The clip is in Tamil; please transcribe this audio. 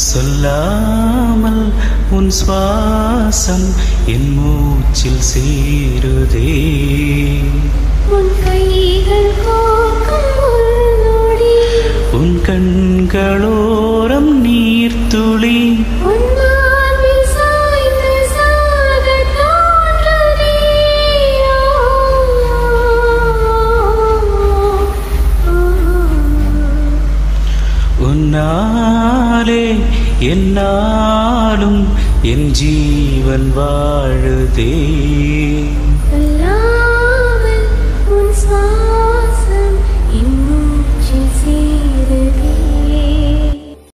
சொல்லாமல் உன் சுவாசம் என் மூச்சில் சேருதே. உன் கைகள் கோர்க்கும் நொடி, உன் கண்களோரம் நீர்த்துளி, உன் மார்பில் சாய்ந்து சாகத் தோன்றுதே. உன்னாலே என்னாலும் என் ஜீவன் வாழுதே.